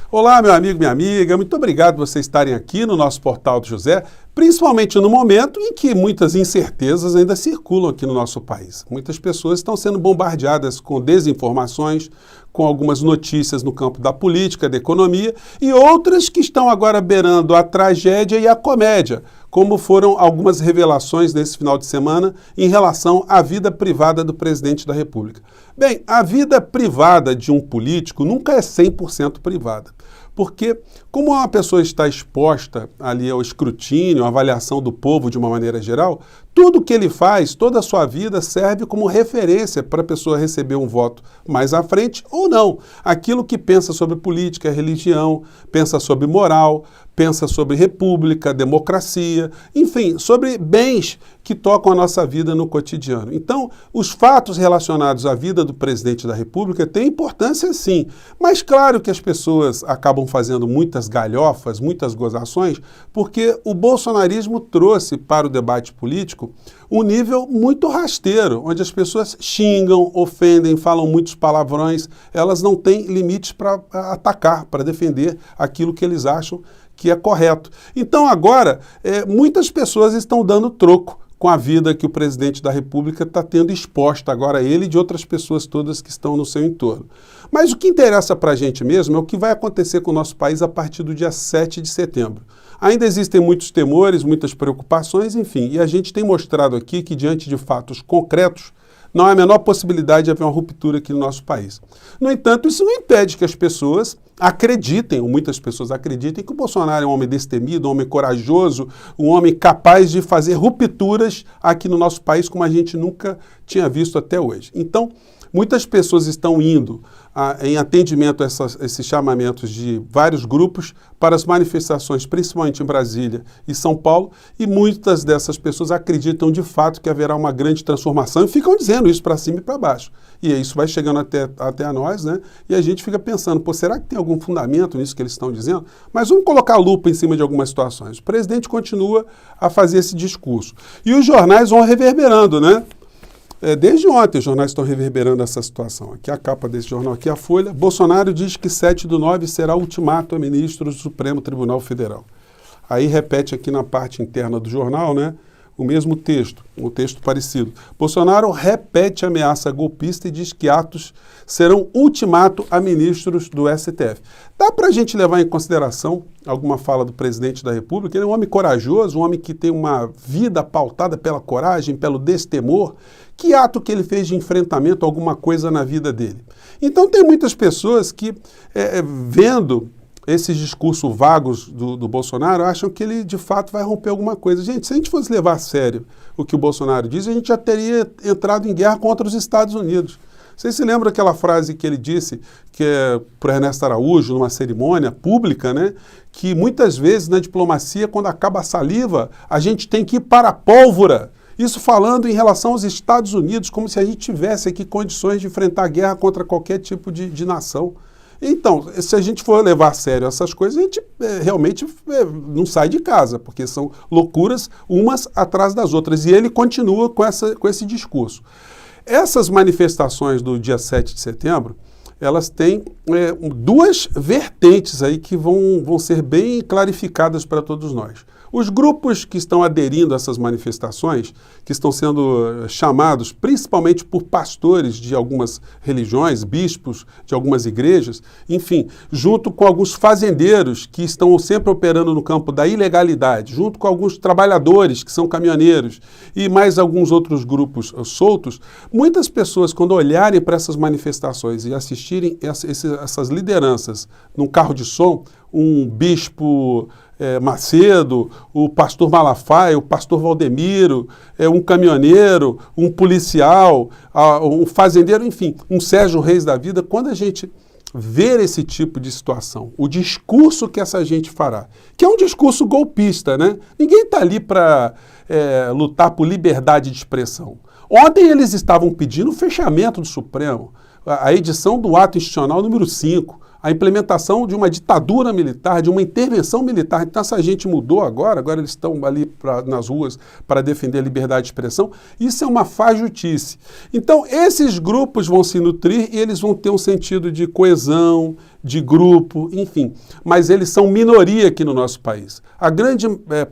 Olá, meu amigo, minha amiga, muito obrigado por vocês estarem aqui no nosso Portal do José, principalmente no momento em que muitas incertezas ainda circulam aqui no nosso país. Muitas pessoas estão sendo bombardeadas com desinformações, com algumas notícias no campo da política, da economia, e outras que estão agora beirando a tragédia e a comédia, como foram algumas revelações nesse final de semana em relação à vida privada do presidente da República. Bem, a vida privada de um político nunca é 100% privada, porque como uma pessoa está exposta ali ao escrutínio, à avaliação do povo de uma maneira geral, tudo que ele faz, toda a sua vida serve como referência para a pessoa receber um voto mais à frente ou não. Aquilo que pensa sobre política, religião, pensa sobre moral, pensa sobre república, democracia, enfim, sobre bens que tocam a nossa vida no cotidiano. Então, os fatos relacionados à vida do presidente da República têm importância sim, mas claro que as pessoas acabam fazendo muitas galhofas, muitas gozações, porque o bolsonarismo trouxe para o debate político um nível muito rasteiro, onde as pessoas xingam, ofendem, falam muitos palavrões, elas não têm limites para atacar, para defender aquilo que eles acham que é correto. Então agora, muitas pessoas estão dando troco com a vida que o presidente da República está tendo exposta agora a ele e de outras pessoas todas que estão no seu entorno. Mas o que interessa para a gente mesmo é o que vai acontecer com o nosso país a partir do dia 7 de setembro. Ainda existem muitos temores, muitas preocupações, enfim, e a gente tem mostrado aqui que diante de fatos concretos, não há a menor possibilidade de haver uma ruptura aqui no nosso país. No entanto, isso não impede que as pessoas acreditem, ou muitas pessoas acreditem, que o Bolsonaro é um homem destemido, um homem corajoso, um homem capaz de fazer rupturas aqui no nosso país como a gente nunca tinha visto até hoje. Então, muitas pessoas estão indo em atendimento a esses chamamentos de vários grupos para as manifestações, principalmente em Brasília e São Paulo, e muitas dessas pessoas acreditam de fato que haverá uma grande transformação e ficam dizendo isso para cima e para baixo. E isso vai chegando até a nós, né? E a gente fica pensando, pô, será que tem algum fundamento nisso que eles estão dizendo? Mas vamos colocar a lupa em cima de algumas situações. O presidente continua a fazer esse discurso. E os jornais vão reverberando, né? Desde ontem os jornais estão reverberando essa situação. Aqui a capa desse jornal, aqui a Folha. Bolsonaro diz que 7/9 será ultimato a ministros do Supremo Tribunal Federal. Aí repete aqui na parte interna do jornal, né, o mesmo texto, um texto parecido. Bolsonaro repete a ameaça golpista e diz que atos serão ultimato a ministros do STF. Dá para a gente levar em consideração alguma fala do presidente da República? Ele é um homem corajoso, um homem que tem uma vida pautada pela coragem, pelo destemor. Que ato que ele fez de enfrentamento a alguma coisa na vida dele? Então tem muitas pessoas que, vendo esses discursos vagos do Bolsonaro, acham que ele de fato vai romper alguma coisa. Gente, se a gente fosse levar a sério o que o Bolsonaro diz, a gente já teria entrado em guerra contra os Estados Unidos. Vocês se lembram aquela frase que ele disse para Ernesto Araújo, numa cerimônia pública, né? Que muitas vezes na diplomacia, quando acaba a saliva, a gente tem que ir para a pólvora. Isso falando em relação aos Estados Unidos, como se a gente tivesse aqui condições de enfrentar a guerra contra qualquer tipo de nação. Então, se a gente for levar a sério essas coisas, a gente realmente não sai de casa, porque são loucuras umas atrás das outras. E ele continua com esse discurso. Essas manifestações do dia 7 de setembro, elas têm duas vertentes aí que vão ser bem clarificadas para todos nós. Os grupos que estão aderindo a essas manifestações, que estão sendo chamados principalmente por pastores de algumas religiões, bispos de algumas igrejas, enfim, junto com alguns fazendeiros que estão sempre operando no campo da ilegalidade, junto com alguns trabalhadores que são caminhoneiros e mais alguns outros grupos soltos, muitas pessoas, quando olharem para essas manifestações e assistirem essas lideranças num carro de som, um bispo Macedo, o pastor Malafaia, o pastor Valdemiro, um caminhoneiro, um policial, um fazendeiro, enfim, um Sérgio Reis da vida, quando a gente ver esse tipo de situação, o discurso que essa gente fará, que é um discurso golpista, né? Ninguém está ali para lutar por liberdade de expressão. Ontem eles estavam pedindo o fechamento do Supremo, a edição do ato institucional número 5, a implementação de uma ditadura militar, de uma intervenção militar. Então essa gente mudou agora eles estão ali nas ruas para defender a liberdade de expressão. Isso é uma fajutice. Então esses grupos vão se nutrir e eles vão ter um sentido de coesão, de grupo, enfim. Mas eles são minoria aqui no nosso país. A grande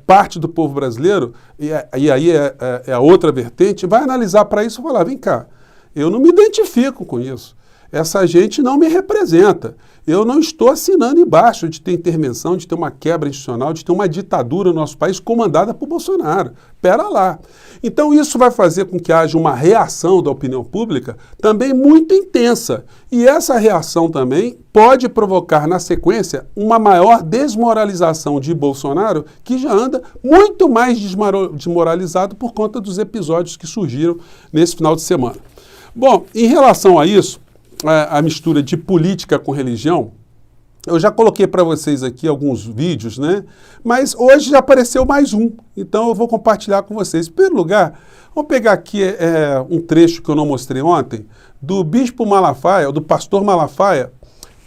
parte do povo brasileiro, e aí é a outra vertente, vai analisar para isso e falar, vem cá, eu não me identifico com isso. Essa gente não me representa. Eu não estou assinando embaixo de ter intervenção, de ter uma quebra institucional, de ter uma ditadura no nosso país comandada por Bolsonaro. Pera lá. Então isso vai fazer com que haja uma reação da opinião pública também muito intensa. E essa reação também pode provocar, na sequência, uma maior desmoralização de Bolsonaro, que já anda muito mais desmoralizado por conta dos episódios que surgiram nesse final de semana. Bom, em relação a isso, a mistura de política com religião, eu já coloquei para vocês aqui alguns vídeos, né? Mas hoje já apareceu mais um, então eu vou compartilhar com vocês. Em primeiro lugar, vamos pegar aqui um trecho que eu não mostrei ontem, do Bispo Malafaia, do Pastor Malafaia,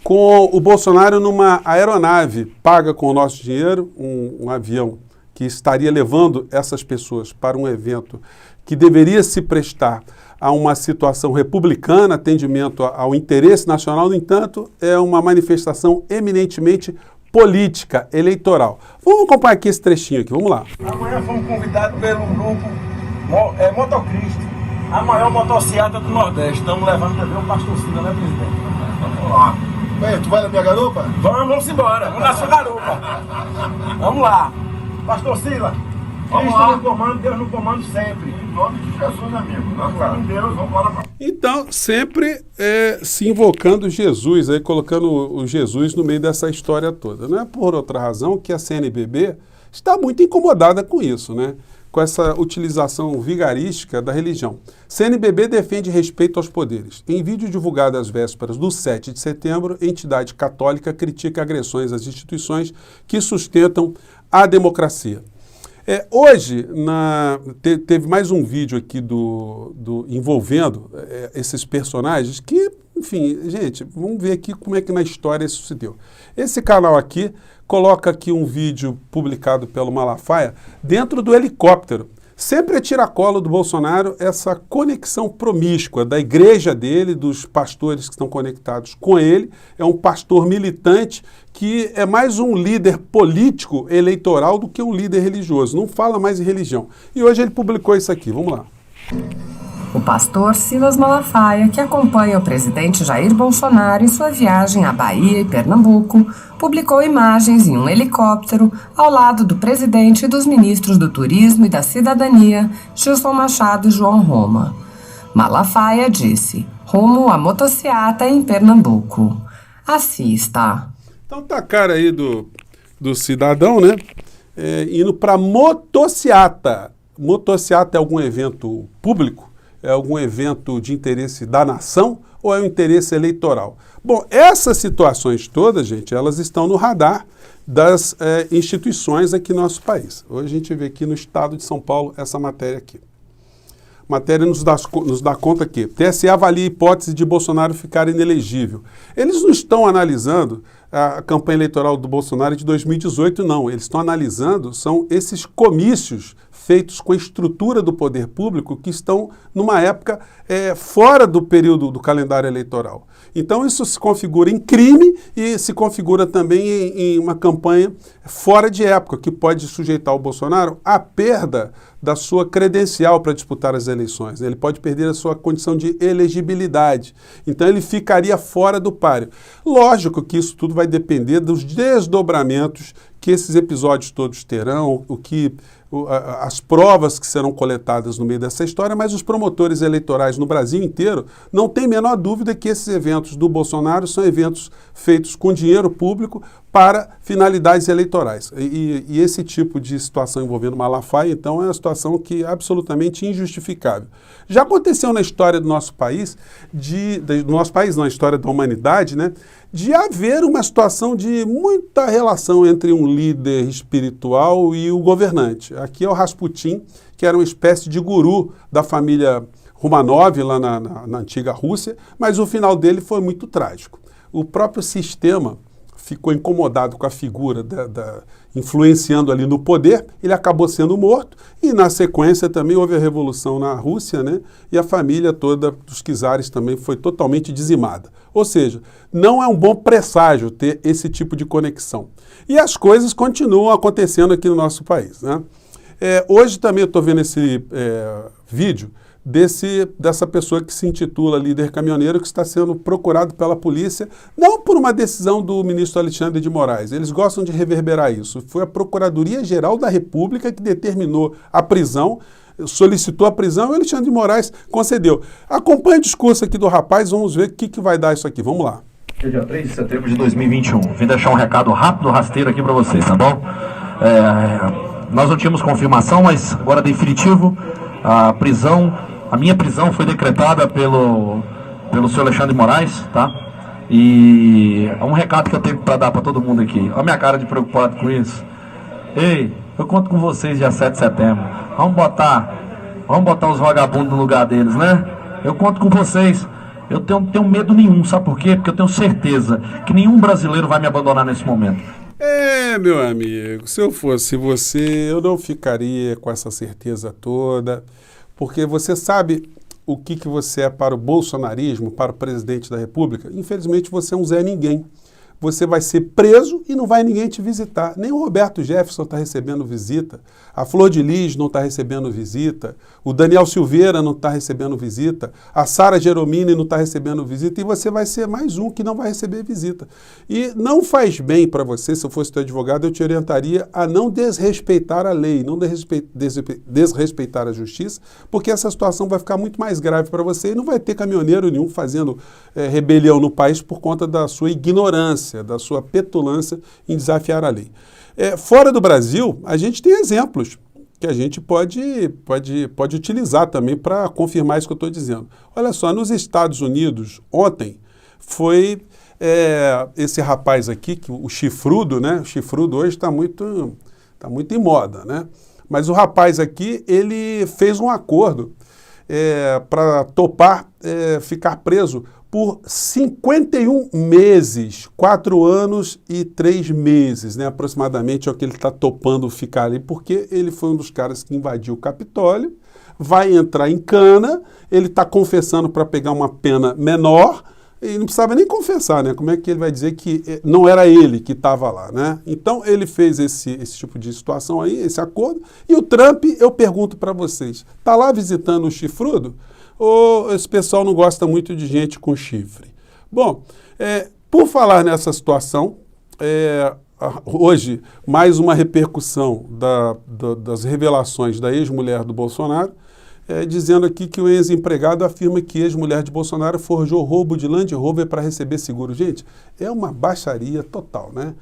com o Bolsonaro numa aeronave paga com o nosso dinheiro, um avião que estaria levando essas pessoas para um evento que deveria se prestar a uma situação republicana, atendimento ao interesse nacional. No entanto, é uma manifestação eminentemente política, eleitoral. Vamos acompanhar aqui esse trechinho aqui, vamos lá. Amanhã fomos convidados pelo grupo Motocristo, a maior motociata do Nordeste. Estamos levando também o pastor Sila, né, presidente? Vamos lá. Tu vai na minha garupa? Vamos embora, vamos na sua garupa. Vamos lá. Pastor Sila, Cristo no comando, Deus no comando sempre. Em nome de Jesus, amigo. Nós estamos em Deus, vamos embora. Então, sempre se invocando Jesus, aí, colocando o Jesus no meio dessa história toda. Não é por outra razão que a CNBB está muito incomodada com isso, né? Com essa utilização vigarística da religião. CNBB defende respeito aos poderes. Em vídeo divulgado às vésperas do 7 de setembro, a entidade católica critica agressões às instituições que sustentam a democracia. Hoje, teve mais um vídeo aqui envolvendo esses personagens que, enfim, gente, vamos ver aqui como é que na história isso se deu. Esse canal aqui coloca aqui um vídeo publicado pelo Malafaia dentro do helicóptero. Sempre é tiracolo do Bolsonaro essa conexão promíscua da igreja dele, dos pastores que estão conectados com ele. É um pastor militante que é mais um líder político eleitoral do que um líder religioso. Não fala mais em religião. E hoje ele publicou isso aqui. Vamos lá. O pastor Silas Malafaia, que acompanha o presidente Jair Bolsonaro em sua viagem à Bahia e Pernambuco, publicou imagens em um helicóptero ao lado do presidente e dos ministros do Turismo e da Cidadania, Gilson Machado e João Roma. Malafaia disse, rumo à motociata em Pernambuco. Assista. Então tá a cara aí do cidadão, né? Indo para motociata. Motociata é algum evento público? É algum evento de interesse da nação ou é um interesse eleitoral? Bom, essas situações todas, gente, elas estão no radar das instituições aqui no nosso país. Hoje a gente vê aqui no estado de São Paulo essa matéria aqui. A matéria nos dá conta que TSE avalia a hipótese de Bolsonaro ficar inelegível. Eles não estão analisando a campanha eleitoral do Bolsonaro de 2018, não. Eles estão analisando, são esses comícios feitos com a estrutura do poder público que estão numa época fora do período do calendário eleitoral. Então isso se configura em crime e se configura também em uma campanha fora de época, que pode sujeitar o Bolsonaro à perda da sua credencial para disputar as eleições. Ele pode perder a sua condição de elegibilidade. Então ele ficaria fora do páreo. Lógico que isso tudo vai depender dos desdobramentos que esses episódios todos terão, as provas que serão coletadas no meio dessa história, mas os promotores eleitorais no Brasil inteiro não têm a menor dúvida que esses eventos do Bolsonaro são eventos feitos com dinheiro público para finalidades eleitorais. E esse tipo de situação envolvendo Malafaia, então, é uma situação que é absolutamente injustificável. Já aconteceu na história do nosso país, na história da humanidade, né, de haver uma situação de muita relação entre um líder espiritual e o governante. Aqui é o Rasputin, que era uma espécie de guru da família Romanov, lá na antiga Rússia, mas o final dele foi muito trágico. o próprio sistema ficou incomodado com a figura influenciando ali no poder, ele acabou sendo morto e na sequência também houve a revolução na Rússia, né? E a família toda dos czares também foi totalmente dizimada. Ou seja, não é um bom presságio ter esse tipo de conexão. E as coisas continuam acontecendo aqui no nosso país, né? Hoje também eu estou vendo esse vídeo dessa pessoa que se intitula líder caminhoneiro, que está sendo procurado pela polícia, não por uma decisão do ministro Alexandre de Moraes, eles gostam de reverberar isso, foi a Procuradoria-Geral da República que determinou a prisão, solicitou a prisão e o Alexandre de Moraes concedeu. Acompanhe o discurso aqui do rapaz, vamos ver o que vai dar isso aqui, vamos lá. Dia 3 de setembro de 2021, vim deixar um recado rápido, rasteiro aqui para vocês, tá bom? Nós não tínhamos confirmação, mas agora definitivo, a minha prisão foi decretada pelo senhor Alexandre de Moraes, tá? E é um recado que eu tenho para dar para todo mundo aqui. Olha a minha cara de preocupado com isso. Ei, eu conto com vocês dia 7 de setembro. Vamos botar os vagabundos no lugar deles, né? Eu conto com vocês. Eu tenho medo nenhum, sabe por quê? Porque eu tenho certeza que nenhum brasileiro vai me abandonar nesse momento. Meu amigo, se eu fosse você, eu não ficaria com essa certeza toda, porque você sabe o que você é para o bolsonarismo, para o presidente da República? Infelizmente você é um Zé Ninguém. Você vai ser preso e não vai ninguém te visitar. Nem o Roberto Jefferson está recebendo visita, a Flor de Lis não está recebendo visita, o Daniel Silveira não está recebendo visita, a Sara Geromini não está recebendo visita e você vai ser mais um que não vai receber visita. E não faz bem para você, se eu fosse teu advogado, eu te orientaria a não desrespeitar a lei, não desrespeitar a justiça, porque essa situação vai ficar muito mais grave para você e não vai ter caminhoneiro nenhum fazendo rebelião no país por conta da sua ignorância, da sua petulância em desafiar a lei. Fora do Brasil, a gente tem exemplos que a gente pode utilizar também para confirmar isso que eu estou dizendo. Olha só, nos Estados Unidos, ontem, foi esse rapaz aqui, o Chifrudo, né? O Chifrudo hoje está muito em moda, né? Mas o rapaz aqui, ele fez um acordo para topar ficar preso por 51 meses, 4 anos e 3 meses, né, aproximadamente é o que ele está topando ficar ali, porque ele foi um dos caras que invadiu o Capitólio, vai entrar em cana, ele está confessando para pegar uma pena menor, e não precisava nem confessar, né? Como é que ele vai dizer que não era ele que estava lá, né? Então ele fez esse tipo de situação aí, esse acordo, e o Trump, eu pergunto para vocês, está lá visitando o Chifrudo? Ou esse pessoal não gosta muito de gente com chifre? Bom, por falar nessa situação, hoje, mais uma repercussão das revelações da ex-mulher do Bolsonaro, dizendo aqui que o ex-empregado afirma que a ex-mulher de Bolsonaro forjou roubo de Land Rover para receber seguro. Gente, é uma baixaria total, né?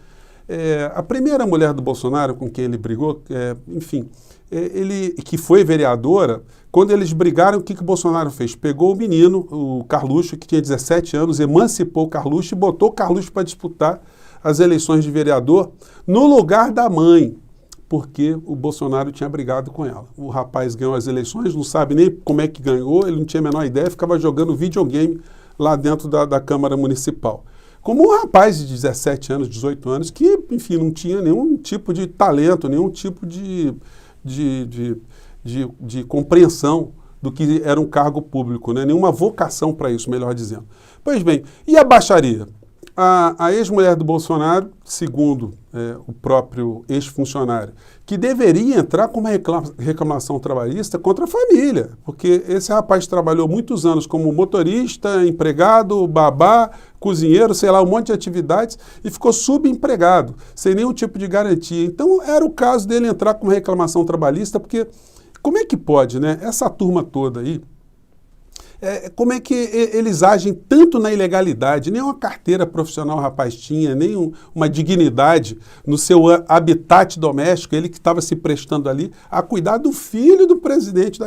A primeira mulher do Bolsonaro com quem ele brigou, enfim, ele que foi vereadora, quando eles brigaram, o que o Bolsonaro fez? Pegou o menino, o Carluxo, que tinha 17 anos, emancipou o Carluxo e botou o Carluxo para disputar as eleições de vereador no lugar da mãe, porque o Bolsonaro tinha brigado com ela. O rapaz ganhou as eleições, não sabe nem como é que ganhou, ele não tinha a menor ideia, ficava jogando videogame lá dentro da Câmara Municipal. Como um rapaz de 17 anos, 18 anos, que, enfim, não tinha nenhum tipo de talento, nenhum tipo de compreensão do que era um cargo público, né? Nenhuma vocação para isso, melhor dizendo. Pois bem, e a baixaria? A ex-mulher do Bolsonaro, segundo o próprio ex-funcionário, que deveria entrar com uma reclamação trabalhista contra a família, porque esse rapaz trabalhou muitos anos como motorista, empregado, babá, cozinheiro, sei lá, um monte de atividades e ficou subempregado, sem nenhum tipo de garantia. Então era o caso dele entrar com uma reclamação trabalhista, porque como é que pode, né? Essa turma toda aí, como é que eles agem tanto na ilegalidade? Nem uma carteira profissional o rapaz tinha, nem uma dignidade no seu habitat doméstico, ele que estava se prestando ali a cuidar do filho do presidente,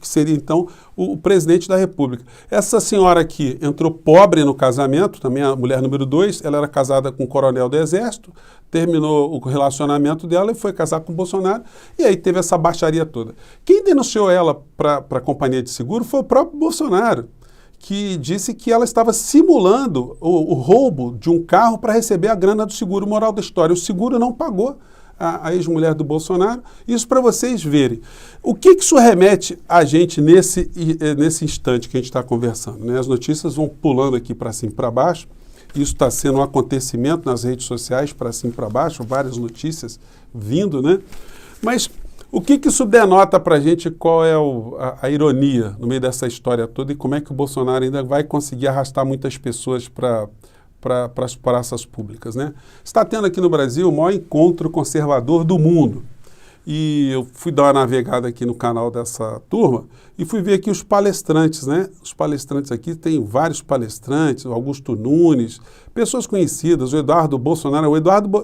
que seria então o presidente da República. Essa senhora aqui entrou pobre no casamento, também a mulher número 2, ela era casada com um coronel do Exército, terminou o relacionamento dela e foi casar com o Bolsonaro, e aí teve essa baixaria toda. Quem denunciou ela para a companhia de seguro foi o próprio Bolsonaro, que disse que ela estava simulando o roubo de um carro para receber a grana do seguro. Moral da história, o seguro não pagou a ex-mulher do Bolsonaro. Isso para vocês verem. O que isso remete a gente nesse instante que a gente está conversando, né? As notícias vão pulando aqui para cima e para baixo. Isso está sendo um acontecimento nas redes sociais, para cima e para baixo, várias notícias vindo, né? Mas o que isso denota para a gente, qual é a ironia no meio dessa história toda e como é que o Bolsonaro ainda vai conseguir arrastar muitas pessoas para as praças públicas, né? Está tendo aqui no Brasil o maior encontro conservador do mundo. E eu fui dar uma navegada aqui no canal dessa turma e fui ver aqui os palestrantes, né? Os palestrantes aqui, tem vários palestrantes, o Augusto Nunes, pessoas conhecidas, o Eduardo Bolsonaro.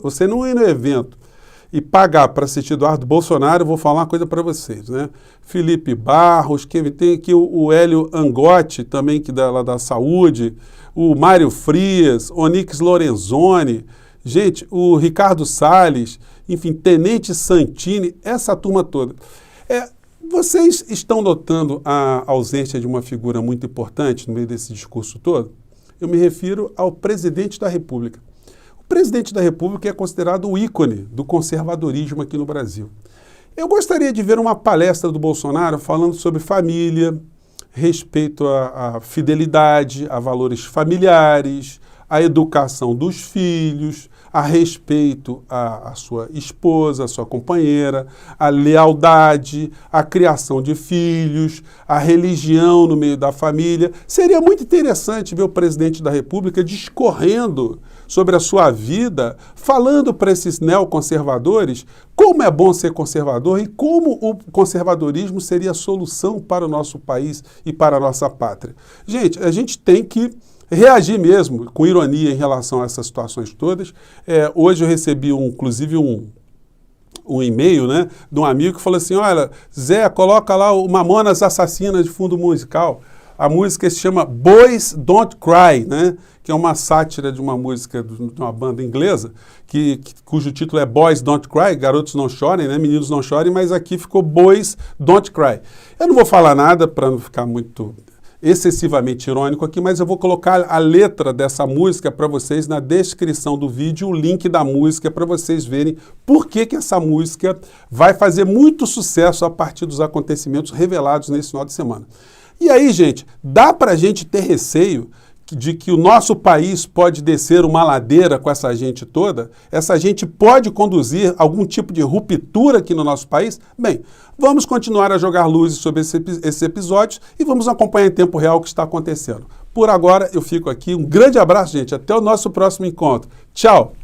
Você não ir no evento e pagar para assistir Eduardo Bolsonaro, eu vou falar uma coisa para vocês, né? Felipe Barros, tem aqui o Hélio Angotti, também que lá da saúde, o Mário Frias, Onyx Lorenzoni, gente, o Ricardo Salles, enfim, Tenente Santini, essa turma toda. Vocês estão notando a ausência de uma figura muito importante no meio desse discurso todo? Eu me refiro ao presidente da República. O presidente da República é considerado o ícone do conservadorismo aqui no Brasil. Eu gostaria de ver uma palestra do Bolsonaro falando sobre família, respeito à fidelidade, a valores familiares, a educação dos filhos, a respeito à sua esposa, à sua companheira, a lealdade, a criação de filhos, a religião no meio da família. Seria muito interessante ver o presidente da República discorrendo sobre a sua vida, falando para esses neoconservadores como é bom ser conservador e como o conservadorismo seria a solução para o nosso país e para a nossa pátria. Gente, a gente tem que reagir mesmo, com ironia em relação a essas situações todas. Hoje eu recebi, inclusive, um e-mail, né, de um amigo que falou assim, olha, Zé, coloca lá o Mamonas Assassinas de fundo musical. A música se chama Boys Don't Cry, né, que é uma sátira de uma música de uma banda inglesa, cujo título é Boys Don't Cry, garotos não chorem, né, meninos não chorem, mas aqui ficou Boys Don't Cry. Eu não vou falar nada para não ficar muito excessivamente irônico aqui, mas eu vou colocar a letra dessa música para vocês na descrição do vídeo, o link da música para vocês verem por que essa música vai fazer muito sucesso a partir dos acontecimentos revelados nesse final de semana. E aí, gente, dá para a gente ter receio de que o nosso país pode descer uma ladeira com essa gente toda? Essa gente pode conduzir algum tipo de ruptura aqui no nosso país? Bem, vamos continuar a jogar luzes sobre esses episódios e vamos acompanhar em tempo real o que está acontecendo. Por agora, eu fico aqui. Um grande abraço, gente. Até o nosso próximo encontro. Tchau!